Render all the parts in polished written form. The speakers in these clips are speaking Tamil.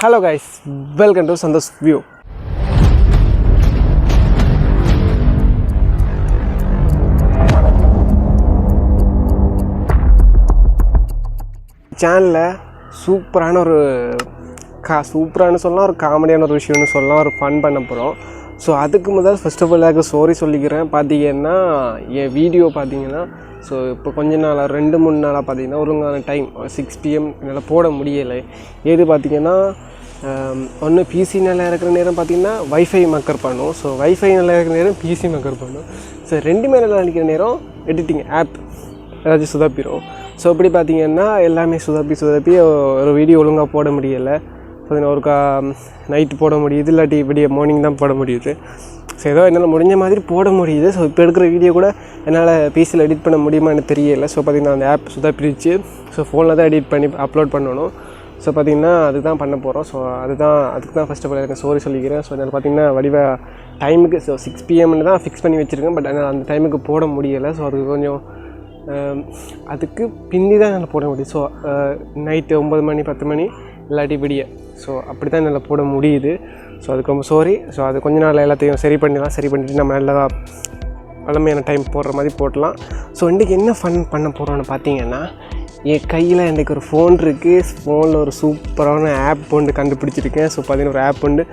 Hello guys, welcome to Santhosh'S view. சேனல்ல சூப்பரான ஒரு சூப்பரான சொல்லலாம், ஒரு காமெடியான ஒரு விஷயம்னு சொல்லலாம், ஒரு ஃபன் பண்ண போகிறோம். ஸோ அதுக்கு முதல் ஃபர்ஸ்ட் ஆஃப் ஆல் எனக்கு சாரி சொல்லிக்கிறேன். பார்த்தீங்கன்னா என் வீடியோ பார்த்தீங்கன்னா ஸோ இப்போ கொஞ்ச நாளாக 2-3 நாளாக பார்த்தீங்கன்னா ஒழுங்கான டைம் 6 PM என்னால் போட முடியலை. ஏது பார்த்தீங்கன்னா ஒன்று பிசி நல்லா இருக்கிற நேரம் பார்த்திங்கன்னா வைஃபை மக்கர் பண்ணும். ஸோ வைஃபை நல்லா இருக்கிற நேரம் பிசி மக்கர் பண்ணும். ஸோ ரெண்டுமே நல்லா நினைக்கிற நேரம் எடிட்டிங் ஆப் ஏதாச்சும் சுதாப்பிடும். ஸோ அப்படி பார்த்திங்கன்னா எல்லாமே சுதாப்பி ஒரு வீடியோ ஒழுங்காக போட முடியலை. ஸோ ஒருக்கா நைட்டு போட முடியுது, இல்லாட்டி இப்படியே மார்னிங் தான் போட முடியுது. ஸோ ஏதோ என்னால் முடிஞ்ச மாதிரி போட முடியுது. ஸோ இப்போ எடுக்கிற வீடியோ கூட என்னால் பிசியில் எடிட் பண்ண முடியுமான்னு தெரியலை. ஸோ பார்த்திங்கன்னா அந்த ஆப் சுதாப்பிடிச்சு ஸோ ஃபோனில் தான் எடிட் பண்ணி அப்லோட் பண்ணணும். ஸோ பார்த்திங்கன்னா அதுக்கு தான் பண்ண போகிறோம். ஸோ அதுக்கு தான் ஃபஸ்ட் ஆஃப் ஆல் எனக்கு சாரி சொல்லிக்கிறேன். ஸோ என்னால் பார்த்திங்கன்னா வடிவாக டைமுக்கு 6 PMன்னு தான் ஃபிக்ஸ் பண்ணி வச்சுருக்கேன். பட் ஆனால் அந்த டைமுக்கு போட முடியலை. ஸோ அதுக்கு கொஞ்சம் அதுக்கு பின்னி தான் என்னால் போட முடியுது. ஸோ நைட்டு 9 மணி 10 மணி இல்லாட்டி விடிய. ஸோ அப்படி தான் என்னால் போட முடியுது. ஸோ அதுக்கு ரொம்ப சாரி. ஸோ அது கொஞ்ச நாள் எல்லாத்தையும் சரி பண்ணிவிட்டு நம்ம நல்லா வளமையான டைம் போடுற மாதிரி போடலாம். ஸோ இன்றைக்கி என்ன ஃபன் பண்ண போகிறோன்னு பார்த்தீங்கன்னா, என் கையில் இன்றைக்கி ஒரு ஃபோன் இருக்குது. ஃபோனில் ஒரு சூப்பரான ஆப் ஒன்று கண்டுபிடிச்சிருக்கேன். ஸோ பார்த்தீங்கன்னா ஒரு ஆப் வந்து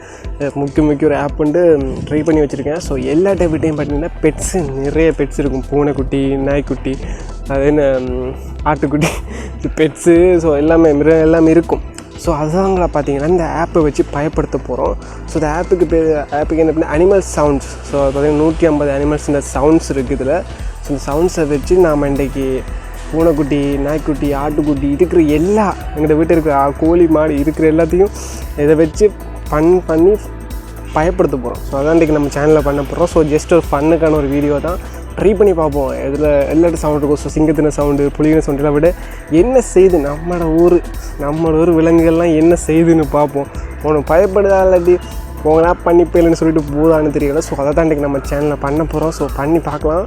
முக்கிய ஒரு ஆப் வந்து ட்ரை பண்ணி வச்சுருக்கேன். ஸோ எல்லா டைப்டையும் பார்த்தீங்கன்னா பெட்ஸு, நிறைய பெட்ஸ் இருக்கும். பூனைக்குட்டி, நாய்க்குட்டி, அது என்ன ஆட்டுக்குட்டி, பெட்ஸு, ஸோ எல்லாமே இருக்கும். ஸோ அதுதாங்களா பார்த்தீங்கன்னா இந்த ஆப்பை வச்சு பயப்படுத்த போகிறோம். ஸோ இந்த ஆப்புக்கு என்ன பண்ணால் அனிமல் சவுண்ட்ஸ். ஸோ பார்த்தீங்கன்னா 150 அனிமல்ஸ் இந்த சவுண்ட்ஸ் இருக்குது இதில். ஸோ இந்த சவுண்ட்ஸை வச்சு நாம் இன்றைக்கி பூனைக்குட்டி, நாய்க்குட்டி, ஆட்டுக்குட்டி இருக்கிற எங்கள் வீட்டில் இருக்கிற கோழி, மாடு இருக்கிற எல்லாத்தையும் இதை வச்சு பண்ணி பயப்படுத்த போகிறோம். ஸோ அதான் இன்றைக்கி நம்ம சேனலில் பண்ண போகிறோம். ஸோ ஜஸ்ட் ஒரு ஃபன்னுக்கான ஒரு வீடியோ தான். ட்ரை பண்ணி பார்ப்போம். இதில் எல்லா சவுண்ட் இருக்கும். ஸோ சிங்கத்தின சவுண்டு, புலியின சவுண்டெல்லாம் விட என்ன செய்யுது நம்மளோட ஊர் விலங்குகள்லாம் என்ன செய்யுதுன்னு பார்ப்போம். உனக்கு பயப்படுதா இல்லாட்டி போங்களா பண்ணி போயிலன்னு சொல்லிட்டு போதான்னு தெரியல. ஸோ அதை தான் இன்றைக்கி நம்ம சேனலில் பண்ண போகிறோம். ஸோ பண்ணி பார்க்கலாம்.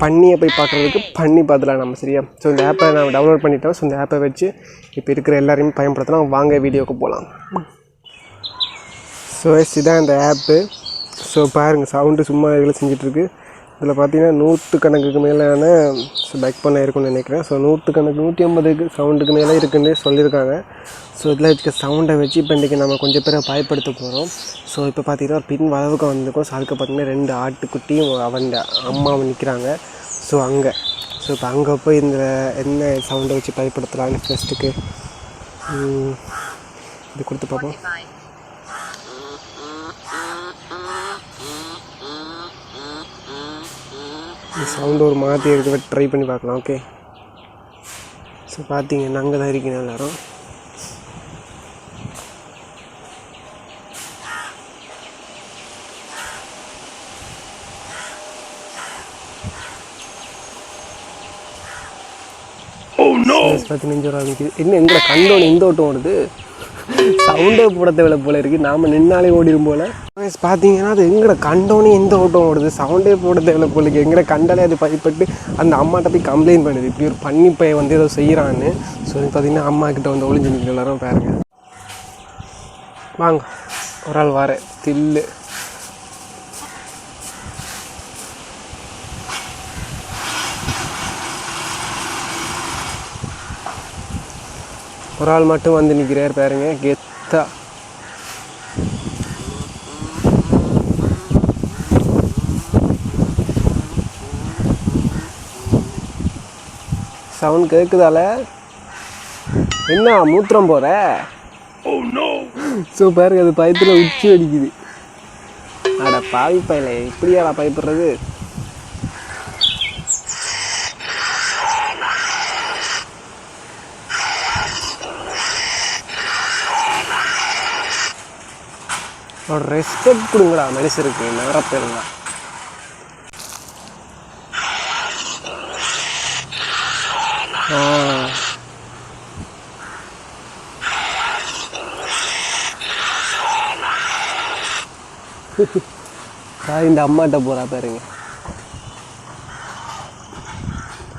பண்ணியை போய் பார்க்குறதுக்கு பண்ணி பார்த்துலாம் நம்ம, சரியா? ஸோ இந்த ஆப்பை நான் டவுன்லோட் பண்ணிட்டோம். ஸோ இந்த ஆப்பை வச்சு இப்போ இருக்கிற எல்லாரையுமே பயன்படுத்தலாம். வாங்க வீடியோவுக்கு போகலாம். ஸோ இதுதான் இந்த ஆப்பு. ஸோ பாருங்கள், சவுண்டு சும்மா இதில் செஞ்சிட்ருக்கு. இதில் பார்த்தீங்கன்னா 100 கணக்குக்கு மேலான பேக் பண்ண இருக்குன்னு நினைக்கிறேன். ஸோ 100 கணக்கு 150 சவுண்டுக்கு மேலே இருக்குன்னு சொல்லியிருக்காங்க. ஸோ இதில் இருக்க சவுண்டை வச்சு இப்போ இன்றைக்கி நம்ம கொஞ்சம் பேரை பயப்படுத்த போகிறோம். ஸோ இப்போ பார்த்தீங்கன்னா பின் வளவுக்கு வந்திருக்கோம். ஸோ அதுக்கு பார்த்தீங்கன்னா 2 ஆட்டுக்குட்டியும் அவன் அம்மாவும் நிற்கிறாங்க. ஸோ இப்போ அங்கே போய் இந்த என்ன சவுண்டை வச்சு பயப்படுத்தலான்னு ஃபஸ்ட்டுக்கு இது கொடுத்து பார்ப்போம். இந்த சவுண்டு ஒரு மாதிரி இருக்க ட்ரை பண்ணி பார்க்கலாம். ஓகே, ஸோ பார்த்தீங்கன்னா அங்கே தான் இருக்கீங்க எல்லோரும். என்ன எங்களை கண்டோன்னு இந்த ஓட்டம் ஓடுது, சவுண்டே போட தேவை போல இருக்குது. நாம் நின்னாலே ஓடிடும் போல். பார்த்தீங்கன்னா அது எங்கட கண்டோன்னே எந்த ஓட்டம் ஓடுது, சவுண்டே போட தேவை போல இருக்குது. எங்கட கண்டாலே அது பயப்பட்டு அந்த அம்மாட்ட போய் கம்ப்ளைண்ட் பண்ணுது, இப்படி ஒரு பண்ணி பையன் வந்து ஏதோ செய்கிறான்னு. ஸோ பார்த்தீங்கன்னா அம்மா கிட்ட வந்து ஒளிஞ்சு நிற்கிற எல்லாரும் பாருங்க. வாங்க ஒரு ஆள் வார தில்லு. ஒரு ஆள் மட்டும் வந்து நிற்கிறார் பாருங்க, கெத்தா. சவுண்ட் கேட்குதால என்ன மூத்திரம் போகிற? ஸோ பாருங்க, அது பயத்தில் உச்சி அடிக்குது. அட பாவி பயல, இப்படியாடா பயப்படுறது? அவரோட ரெஸ்பெக்ட் கொடுங்கடா மனுஷருக்கு, நேரப்பேருங்க. இந்த அம்மாட்ட போகிறா பாருங்க.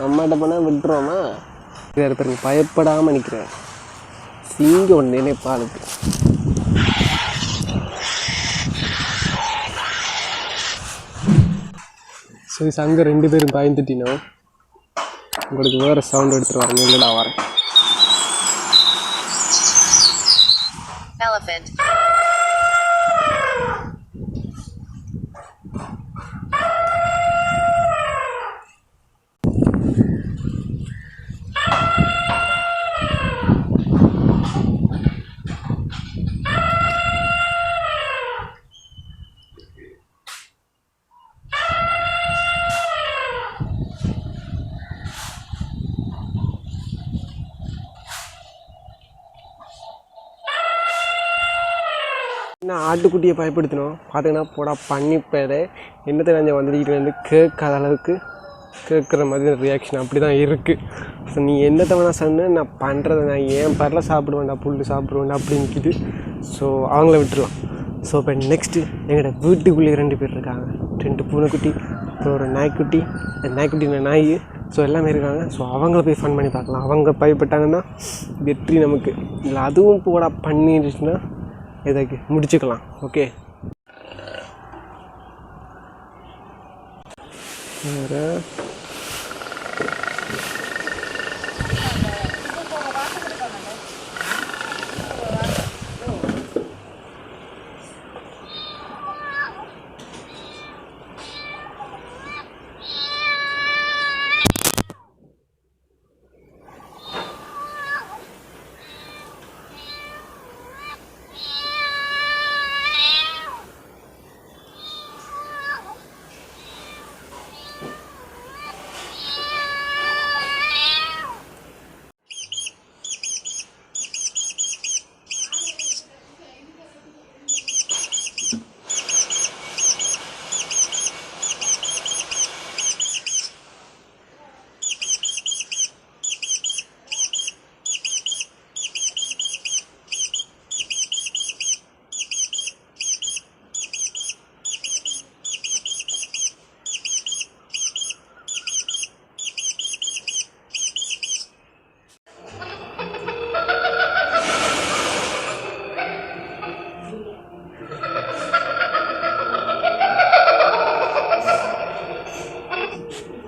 அம்மாட்ட போனால் விட்டுருவோமா? பாருங்க, பயப்படாமல் நிற்கிறேன். சிங்கம் ஒன்று நினைப்பாளுக்கு. சரி அங்கே 2 பேரும் பயந்துட்டினோ உங்களுக்கு வேறு சவுண்ட் எடுத்துகிட்டு வரேன் இல்லைடா வரேன் Elephant. நான் ஆட்டுக்குட்டியை பயப்படுத்தினோம் பார்த்தீங்கன்னா போடா பண்ணிப்பேரு என்னத்தை கொஞ்சம் வந்துட்டு கேட்காத அளவுக்கு கேட்குற மாதிரி ரியாக்ஷன் அப்படி தான் இருக்குது ஸோ நீ என்னத்தை வேணால் சொன்னு நான் பண்ணுறதை நான் ஏன் பரல சாப்பிடுவேன்டா புல் சாப்பிடுவேன்டா அப்படின்னுக்கிது ஸோ அவங்கள விட்டுருலாம் ஸோ இப்போ நெக்ஸ்ட்டு எங்களோட வீட்டுக்குள்ளேயே 2 பேர் இருக்காங்க 2 பூனைக்குட்டி அப்புறம் ஒரு நாய்க்குட்டி நாய்க்குட்டி நாய் ஸோ எல்லாமே இருக்காங்க ஸோ அவங்கள போய் ஃபன் பண்ணி பார்க்கலாம் அவங்க பயப்பட்டாங்கன்னா வெற்றி நமக்கு இல்லை அதுவும் போடா பண்ணிடுச்சுன்னா இதைக்கு முடிச்சுக்கலாம் ஓகே வேறு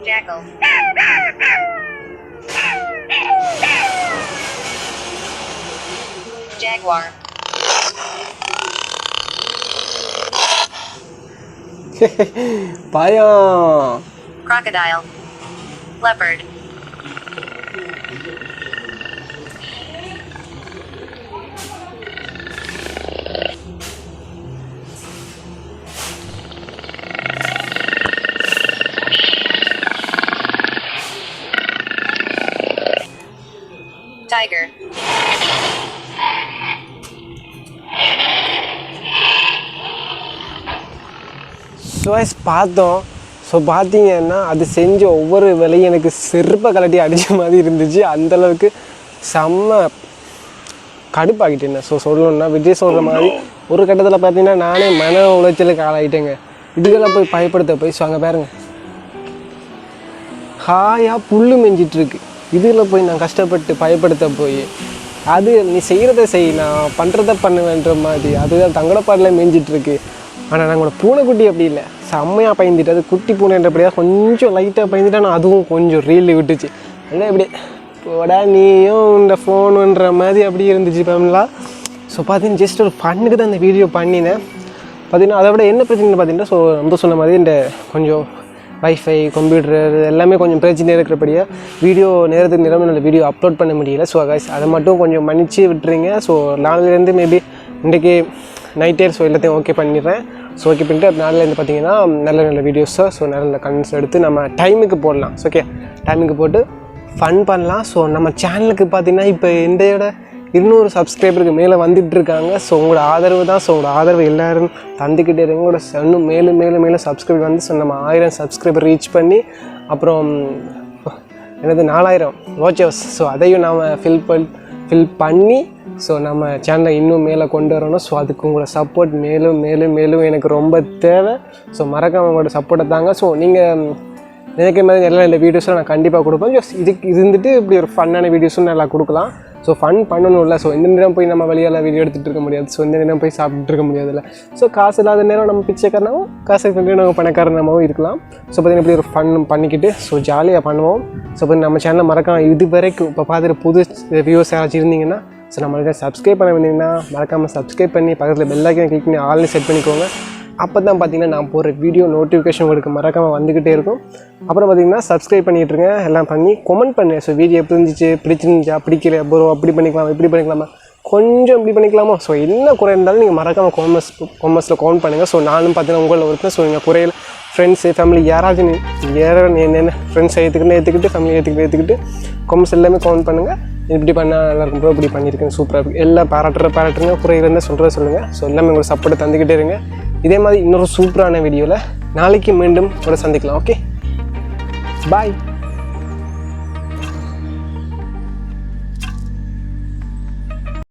Jackal. Jaguar. பயம் Crocodile. Leopard. Tiger. ஸோ பார்த்தோம் ஸோ பார்த்தீங்கன்னா அது செஞ்ச ஒவ்வொரு வேலையும் எனக்கு செருப்பை கலட்டி அடித்த மாதிரி இருந்துச்சு அந்தளவுக்கு செம்ம கடுப்பாகிட்டேன் ஸோ சொல்லணுன்னா விஜய் சொல்கிற மாதிரி ஒரு கட்டத்தில் பார்த்தீங்கன்னா நானே மன உளைச்சலுக்கு ஆளாகிட்டேங்க இதுக்கெல்லாம் போய் பயப்படுத்த போய் ஸோ அங்கே பாருங்க ஹாயாக புல்லு மெஞ்சிட்ருக்கு இதில் போய் நான் கஷ்டப்பட்டு பயப்படுத்த போய் அது நீ செய்கிறத செய் நான் பண்ணுறத பண்ணுவேன்ற மாதிரி அதுதான் தங்கடப்பாட்டில் மேய்ஞ்சிட்ருக்கு ஆனால் நாங்களோட பூனைக்குட்டி அப்படி இல்லை செம்மையாக பயந்துட்டு அது குட்டி பூனைன்றபடியாக கொஞ்சம் லைட்டாக பயந்துட்டா நான் அதுவும் கொஞ்சம் ரீல் விட்டுச்சு ஆனால் இப்படி போடா நீயும் இந்த ஃபோனுன்ற மாதிரி அப்படி இருந்துச்சு ஃபேமிலாம் ஸோ பார்த்தீங்கன்னா ஜஸ்ட் ஒரு ஃபன்னுக்கு தான் இந்த வீடியோ பண்ணினேன் பார்த்தீங்கன்னா அதை விட என்ன பிரச்சனை பார்த்தீங்கன்னா ஸோ நம்ம சொன்ன மாதிரி இந்த கொஞ்சம் வைஃபை கம்ப்யூட்டர் எல்லாமே கொஞ்சம் பிரச்சனை இருக்கிறபடியாக வீடியோ நேரத்துக்கு நேரம் அந்த வீடியோ அப்லோட் பண்ண முடியல ஸோ கைஸ் அதை மட்டும் கொஞ்சம் மன்னிச்சு விட்டுறீங்க ஸோ நாளையிலேருந்து மேபி இன்றைக்கி நைட்டே ஸோ எல்லாத்தையும் ஓகே பண்ணிடுறேன் ஸோ ஓகே பண்ணிட்டு நாளிலேருந்து பார்த்தீங்கன்னா நல்ல நல்ல வீடியோஸை ஸோ நல்ல நல்ல கண்டென்ட்ஸ் எடுத்து நம்ம டைமுக்கு போடலாம் ஸோ ஓகே டைமுக்கு போட்டு ஃபன் பண்ணலாம் ஸோ நம்ம சேனலுக்கு பார்த்தீங்கன்னா இப்போ இந்தியோட 200 சப்ஸ்கிரைபருக்கு மேலே வந்துட்டுருக்காங்க ஸோ உங்களோட ஆதரவு தான் ஸோ உங்களோட ஆதரவு எல்லோரும் தந்துக்கிட்டே இருங்க உங்களோட இன்னும் மேலும் மேலும் மேலும் சப்ஸ்கிரைபர் வந்து ஸோ நம்ம 1000 சப்ஸ்கிரைபர் ரீச் பண்ணி அப்புறம் எனது 4000 வாட்சர்ஸ் ஸோ அதையும் நாம் ஃபில் பண்ணி ஸோ நம்ம சேனலை இன்னும் மேலே கொண்டு வரணும் ஸோ அதுக்கு உங்களோட சப்போர்ட் மேலும் மேலும் மேலும் எனக்கு ரொம்ப தேவை ஸோ மறக்காம உங்களோட சப்போர்ட்டை தாங்க ஸோ நீங்கள் நினைக்கிற மாதிரி எல்லா இந்த வீடியோஸும் நான் கண்டிப்பாக கொடுப்பேன் ஜஸ்ட் இதுக்கு இருந்துட்டு இப்படி ஒரு ஃபன்னான வீடியோஸும் நல்லா கொடுக்கலாம் ஸோ ஃபன் பண்ணணும்ல. ஸோ இந்த நேரம் போய் நம்ம வெளியால் வீடியோ எடுத்துகிட்டு இருக்க முடியாது. ஸோ இந்த நேரம் போய் சாப்பிட்டுட்டு இருக்க முடியாதுல்ல. ஸோ காசு இல்லாத நேரம் நம்ம பிச்சைக்காரனாகவும் காசு இருக்கிற நம்ம பணக்காரனாகவும் இருக்கலாம். ஸோ பார்த்தீங்கன்னா இப்படி ஒரு ஃபன் பண்ணிக்கிட்டு ஸோ ஜாலியாக பண்ணுவோம். ஸோ இப்போ நம்ம சேனலை மறக்காம இது வரைக்கும் இப்போ பார்த்துட்டு புது வியூவர்ஸ் யாராச்சும் இருந்தீங்கன்னா ஸோ நம்மளுக்கு சப்ஸ்கிரைப் பண்ண வந்தீங்கன்னா மறக்காமல் சப்ஸ்கிரைப் பண்ணி பக்கத்தில் பெல் ஐக்கானை கிளிக் பண்ணி ஆல்னு செட் பண்ணிக்கோங்க. அப்போ தான் பார்த்தீங்கன்னா நான் போகிற வீடியோ நோட்டிஃபிகேஷன் உங்களுக்கு மறக்காமல் வந்துக்கிட்டே இருக்கும். அப்புறம் பார்த்தீங்கன்னா சப்ஸ்கிரைப் பண்ணிட்டுருங்க, எல்லாம் பண்ணி கமெண்ட் பண்ணுங்கள். ஸோ வீடியோ எப்படி இருந்துச்சு, பிடிச்சிருந்துச்சா, பிடிக்கல ப்ரோ, அப்படி பண்ணிக்கலாமா, இப்படி பண்ணிக்கலாமா, கொஞ்சம் இப்படி பண்ணிக்கலாமா, ஸோ என்ன குறை இருந்தாலும் நீங்கள் மறக்காமல் காமெண்ட்ஸில் கமெண்ட் பண்ணுங்கள். ஸோ நானும் பார்த்தீங்கன்னா உங்களில் ஒருத்தர். ஸோ நீங்கள் குறையில் ஃப்ரெண்ட்ஸு ஃபேமிலி யாராச்சும் என்னென்ன ஃப்ரெண்ட்ஸ் ஏற்றுக்கிட்டு ஃபேமிலி ஏற்றுக்கிட்டு காமெண்ட்ஸ் எல்லாமே கமெண்ட் பண்ணுங்கள். இப்படி பண்ணால் நல்லாயிருக்கும் ப்ரோ, இப்படி பண்ணியிருக்கேன், சூப்பராக இருக்குது, எல்லாம் பாராட்டுருங்க, குறை இருந்தால் சொல்லுங்கள். ஸோ எல்லாமே உங்களுக்கு சப்போர்ட் தந்துக்கிட்டே இருங்க. இதே மாதிரி இன்னொரு சூப்பரான வீடியோவில் நாளைக்கு மீண்டும் கூட சந்திக்கலாம். ஓகே, பாய்.